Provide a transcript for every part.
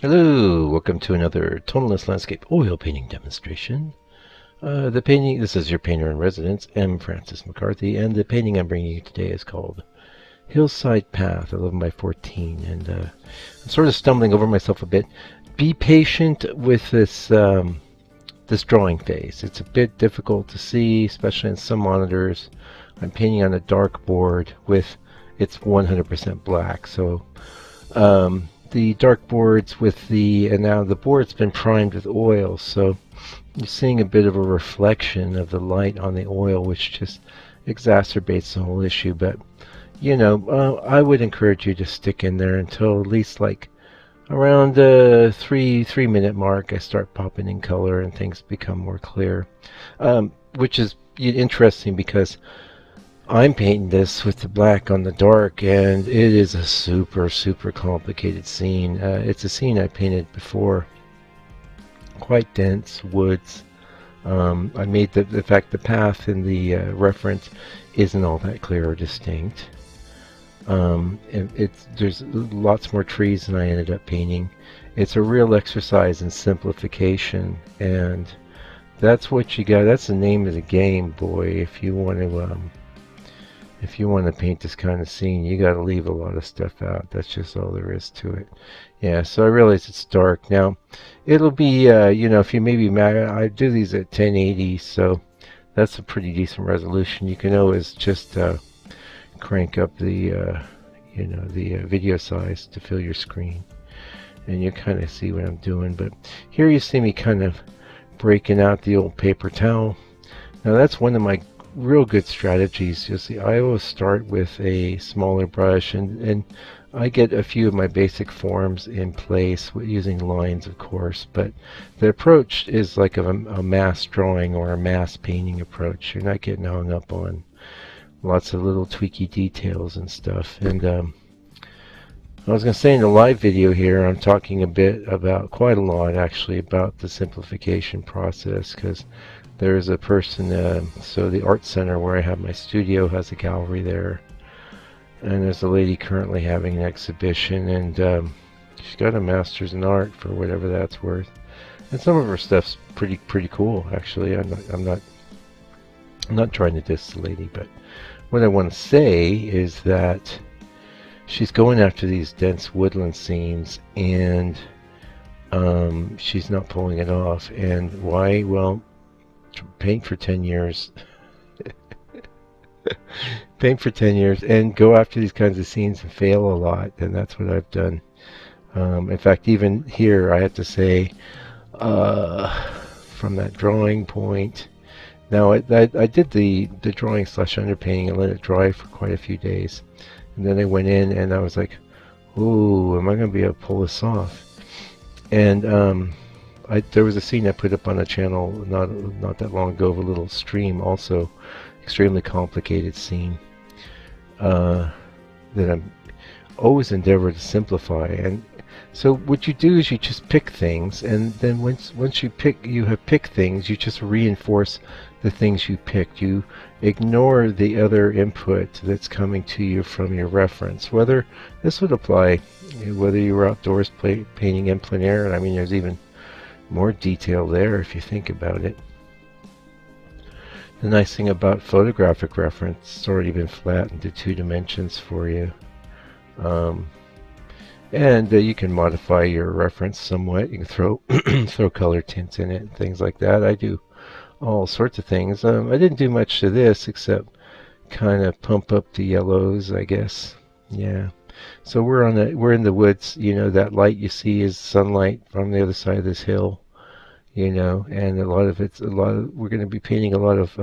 Hello, welcome to another tonalist landscape oil painting demonstration. This is your painter in residence, M. Francis McCarthy, and the painting I'm bringing you today is called Hillside Path, 11 by 14, and I'm sort of stumbling over myself a bit. Be patient with this drawing phase. It's a bit difficult to see, especially in some monitors. I'm painting on a dark board with it's 100% black, so the dark boards and now the board's been primed with oil, so you're seeing a bit of a reflection of the light on the oil, which just exacerbates the whole issue. But I would encourage you to stick in there until at least like around the three minute mark. I start popping in color and things become more clear, which is interesting because I'm painting this with the black on the dark, and it is a super complicated scene. It's a scene I painted before, quite dense woods. I made the fact the path in the reference isn't all that clear or distinct. There's lots more trees than I ended up painting. It's a real exercise in simplification, and that's what you got. That's the name of the game, boy. If you want to paint this kind of scene, you got to leave a lot of stuff out. That's just all there is to it. Yeah, so I realize it's dark. Now, it'll be, if you maybe, I do these at 1080, so that's a pretty decent resolution. You can always just crank up the video size to fill your screen. And you kind of see what I'm doing. But here you see me kind of breaking out the old paper towel. Now, that's one of my real good strategies. You see, I always start with a smaller brush, and I get a few of my basic forms in place using lines, of course, but the approach is like a mass drawing or a mass painting approach. You're not getting hung up on lots of little tweaky details and stuff. And I was going to say in the live video here, I'm talking a bit about, quite a lot actually, about the simplification process, because there's a person, so the art center where I have my studio has a gallery there, and there's a lady currently having an exhibition, and she's got a master's in art for whatever that's worth, and some of her stuff's pretty cool actually. I'm not trying to diss the lady, but what I want to say is that she's going after these dense woodland scenes, and she's not pulling it off. And why? Well, paint for 10 years paint for 10 years and go after these kinds of scenes and fail a lot, and that's what I've done. In fact, even here I have to say, from that drawing point, now I did the drawing slash underpainting and let it dry for quite a few days, and then I went in and I was like, ooh, am I going to be able to pull this off? And there was a scene I put up on the channel not that long ago of a little stream, also extremely complicated scene that I'm always endeavor to simplify. And so what you do is you just pick things, and then once you have picked things, you just reinforce the things you picked. You ignore the other input that's coming to you from your reference. Whether this would apply whether you were outdoors painting in plein air, and I mean there's even more detail there if you think about it. The nice thing about photographic reference, it's already been flattened to 2 dimensions for you. And you can modify your reference somewhat. You can throw throw color tints in it and things like that. I do all sorts of things. I didn't do much to this except kind of pump up the yellows, I guess. Yeah. So we're in the woods. That light you see is sunlight from the other side of this hill. And we're going to be painting a lot of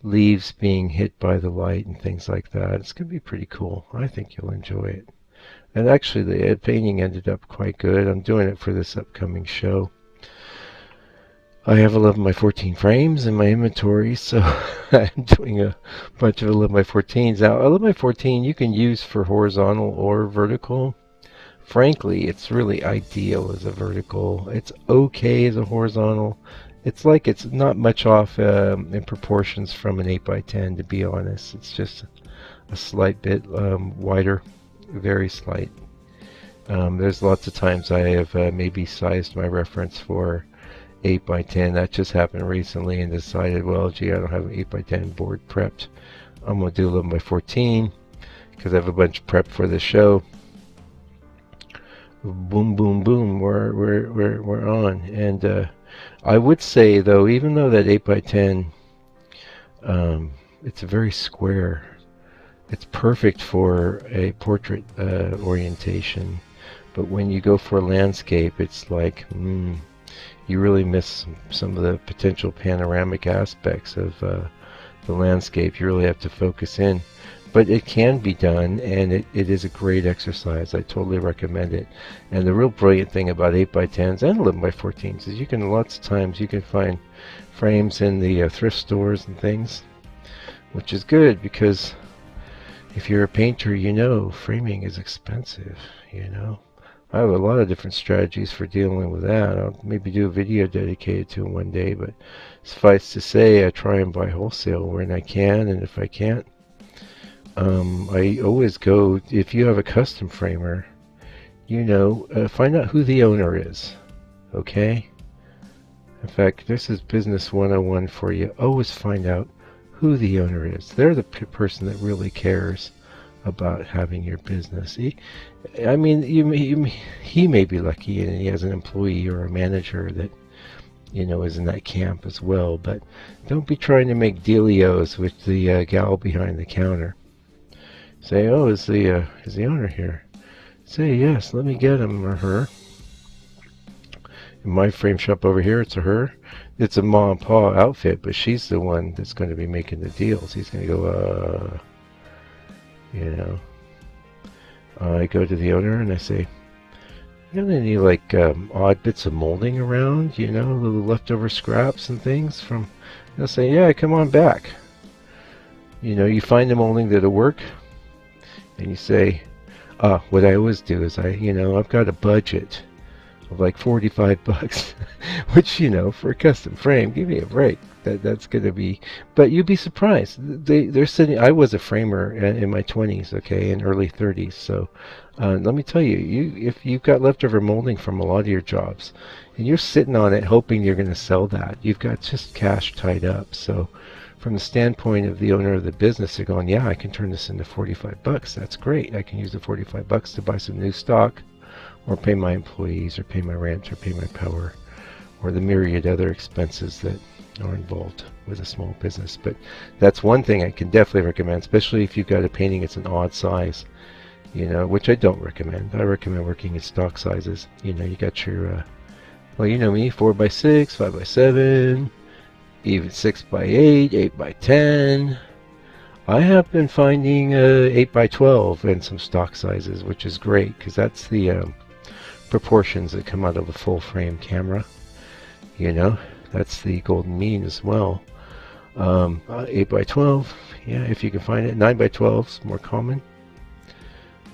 leaves being hit by the light and things like that. It's going to be pretty cool. I think you'll enjoy it. And actually, the painting ended up quite good. I'm doing it for this upcoming show. I have 11 by 14 frames in my inventory, so I'm doing a bunch of 11 by 14s. Now, 11 by 14 you can use for horizontal or vertical. Frankly, it's really ideal as a vertical. It's okay as a horizontal. It's not much off in proportions from an 8 by 10, to be honest. It's just a slight bit wider, very slight. There's lots of times I have maybe sized my reference for 8 by 10. That just happened recently, and decided, well, gee, I don't have an 8 by 10 board prepped. I'm going to do 11 by 14 because I have a bunch prepped for the show. Boom, boom, boom. We're on. And I would say, though, even though that 8 by 10, it's very square. It's perfect for a portrait orientation. But when you go for a landscape, it's like, you really miss some of the potential panoramic aspects of the landscape. You really have to focus in. But it can be done, and it is a great exercise. I totally recommend it. And the real brilliant thing about 8 by 10s and 11 by 14s is you can, lots of times, you can find frames in the thrift stores and things, which is good because if you're a painter, you know framing is expensive, you know. I have a lot of different strategies for dealing with that. I'll maybe do a video dedicated to it one day, but suffice to say, I try and buy wholesale when I can, and if I can't, I always go, if you have a custom framer, you know, find out who the owner is, okay? In fact, this is business 101 for you. Always find out who the owner is. They're the person that really cares about having your business. He may be lucky and he has an employee or a manager that, you know, is in that camp as well, but don't be trying to make dealios with the gal behind the counter. Say, oh, is the owner here? Say, yes, let me get him or her. In my frame shop over here, it's a her. It's a ma and pa outfit, but she's the one that's going to be making the deals. He's going to go, you know. I go to the owner and I say, you got any like odd bits of molding around, you know, little leftover scraps and things from. They'll say, yeah, come on back. You know, you find the molding that'll work, and you say, what I always do is I've got a budget of like $45, which, you know, for a custom frame, give me a break. That's going to be, but you'd be surprised. They're sitting. I was a framer in my 20s, okay, and early 30s. So let me tell you, if you've got leftover molding from a lot of your jobs, and you're sitting on it hoping you're going to sell that, you've got just cash tied up. So from the standpoint of the owner of the business, they're going, yeah, I can turn this into $45. That's great. I can use the $45 to buy some new stock, or pay my employees, or pay my rent, or pay my power, or the myriad other expenses that are involved with a small business. But that's one thing I can definitely recommend, especially if you've got a painting it's an odd size, you know, which I don't recommend. I recommend working in stock sizes. You know, you got your, well, you know me, 4 by 6, 5 by 7, even 6 by 8, 8 by 10. I have been finding 8 by 12 and some stock sizes, which is great because that's the proportions that come out of a full frame camera. You know, that's the golden mean as well. 8 by 12, yeah, if you can find it. 9 by 12 is more common.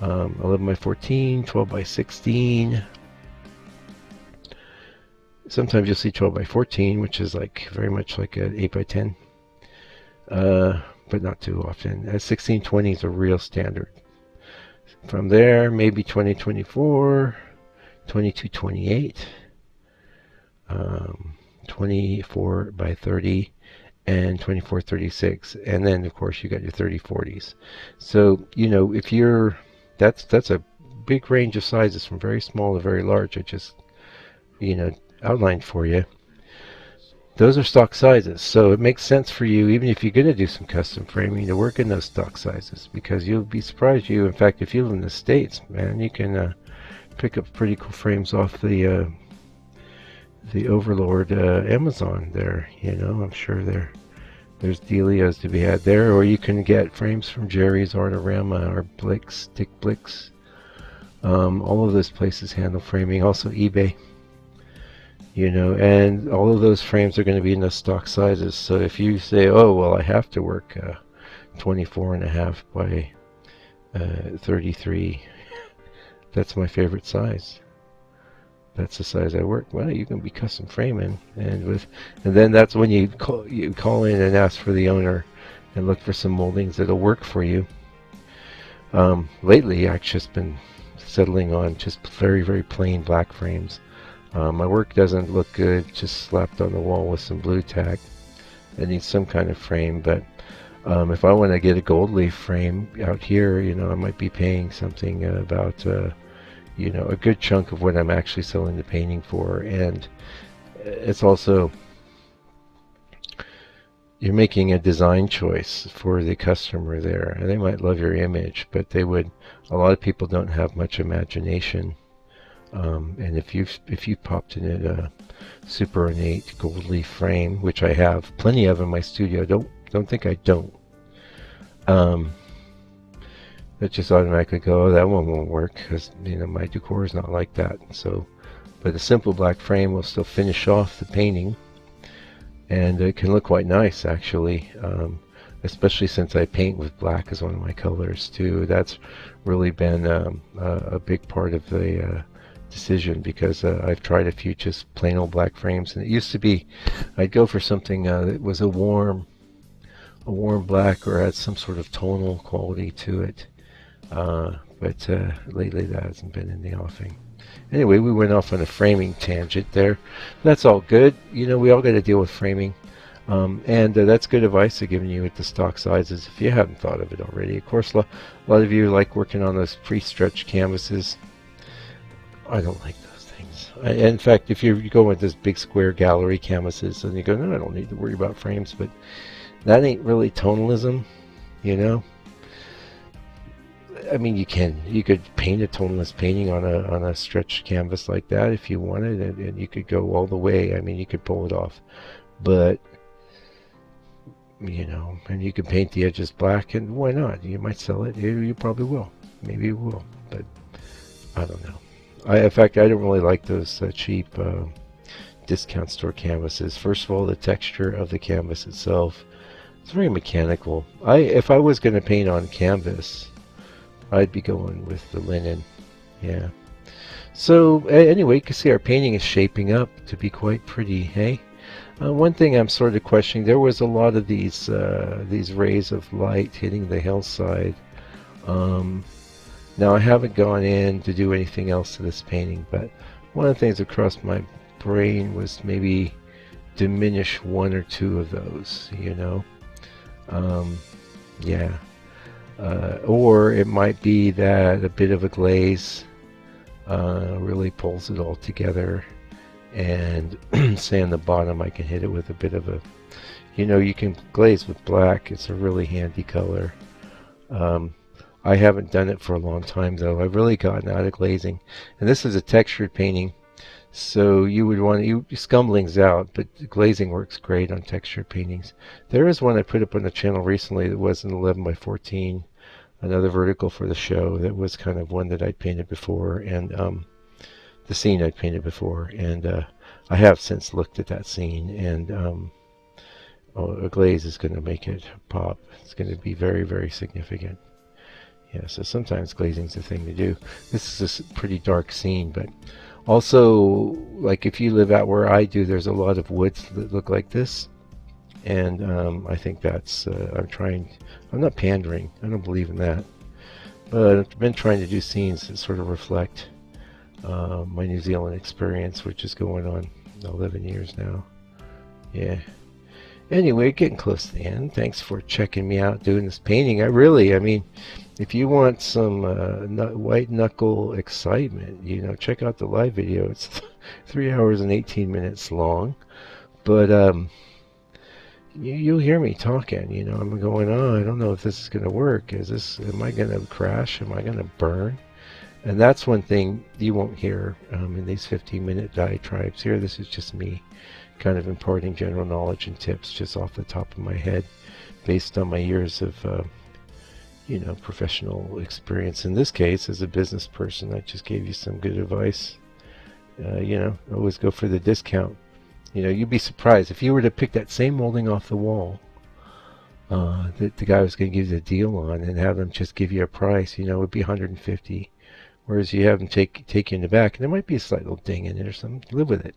11 by 14, 12 by 16. Sometimes you'll see 12 by 14, which is like very much like an 8 by 10, but not too often. 1620 is a real standard. From there, maybe 2024, 2228, 24 by 30, and 2436, and then of course you got your 3040s. So you know, if you're, that's a big range of sizes from very small to very large. I just, you know, outlined for you. Those are stock sizes, so it makes sense for you, even if you're going to do some custom framing, to work in those stock sizes, because you'll be surprised. In fact, if you live in the States, man, you can pick up pretty cool frames off the Overlord Amazon there. You know, I'm sure there's dealios to be had there, or you can get frames from Jerry's Artorama or Blick's, Dick Blick's. All of those places handle framing. Also eBay. You know, and all of those frames are going to be in the stock sizes. So if you say, oh, well, I have to work 24.5 by 33, that's my favorite size. That's the size I work. Well, you can be custom framing, and then that's when you call in and ask for the owner and look for some moldings that'll work for you. Lately, I've just been settling on just very, very plain black frames. My work doesn't look good just slapped on the wall with some blue tack. It needs some kind of frame, but if I want to get a gold leaf frame out here, I might be paying something about, a good chunk of what I'm actually selling the painting for. And it's also, you're making a design choice for the customer there. And they might love your image, but a lot of people don't have much imagination. And if you've popped in a super ornate gold leaf frame, which I have plenty of in my studio, don't think I don't. That just automatically go, oh, that one won't work because my decor is not like that. So, but a simple black frame will still finish off the painting, and it can look quite nice actually. Especially since I paint with black as one of my colors too. That's really been a big part of the decision, because I've tried a few just plain old black frames, and it used to be I'd go for something that was a warm black or had some sort of tonal quality to it, but lately that hasn't been in the offing. Anyway, we went off on a framing tangent there. That's all good. We all got to deal with framing, and that's good advice I've given you with the stock sizes if you haven't thought of it already. Of course, a lot of you like working on those pre-stretched canvases. I don't like those things. In fact, if you go with this big square gallery canvases and you go, no, I don't need to worry about frames, but that ain't really tonalism, I mean, you could paint a tonalist painting on a stretched canvas like that if you wanted, and you could go all the way. I mean, you could pull it off, but and you could paint the edges black, and why not? You might sell it. You probably will. Maybe you will, but I don't know. In fact, I don't really like those cheap discount store canvases. First of all, the texture of the canvas itself, it's very mechanical. If I was going to paint on canvas, I'd be going with the linen. Yeah. So anyway, you can see our painting is shaping up to be quite pretty, hey? One thing I'm sort of questioning, there was a lot of these rays of light hitting the hillside. Now, I haven't gone in to do anything else to this painting, but one of the things that crossed my brain was maybe diminish one or two of those, yeah. Or it might be that a bit of a glaze really pulls it all together, and say on the bottom I can hit it with a bit of a, you can glaze with black. It's a really handy color. I haven't done it for a long time though. I've really gotten out of glazing, and this is a textured painting, so you would want scumblings out, but glazing works great on textured paintings. There is one I put up on the channel recently that was an 11 by 14, another vertical for the show, that was kind of one that I'd painted before, and the scene I'd painted before, and I have since looked at that scene, and a glaze is going to make it pop. It's going to be very, very significant. Yeah, so sometimes glazing's the thing to do. This is a pretty dark scene, but also, like if you live out where I do, there's a lot of woods that look like this, and I think that's, I'm not pandering, I don't believe in that, but I've been trying to do scenes that sort of reflect my New Zealand experience, which is going on 11 years now. Yeah. Anyway, getting close to the end. Thanks for checking me out doing this painting. I mean, if you want some white knuckle excitement, check out the live video. It's 3 hours and 18 minutes long, but you'll hear me talking. I'm going, oh, I don't know if this is going to work. Am I going to crash? Am I going to burn? And that's one thing you won't hear in these 15-minute diatribes here. This is just me kind of imparting general knowledge and tips just off the top of my head based on my years of professional experience. In this case, as a business person, I just gave you some good advice. Always go for the discount. You'd be surprised if you were to pick that same molding off the wall that the guy was going to give you the deal on, and have them just give you a price, it would be $150. Whereas you have them take you in the back, and there might be a slight little ding in it or something. Live with it.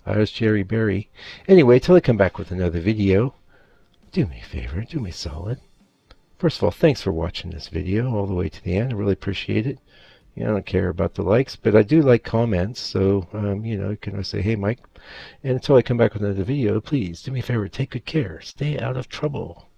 I was Jerry Berry. Anyway, till I come back with another video, do me a favor, do me solid. First of all, thanks for watching this video all the way to the end. I really appreciate it. I don't care about the likes, but I do like comments. So, you can say, hey, Mike, and until I come back with another video, please do me a favor, take good care, stay out of trouble.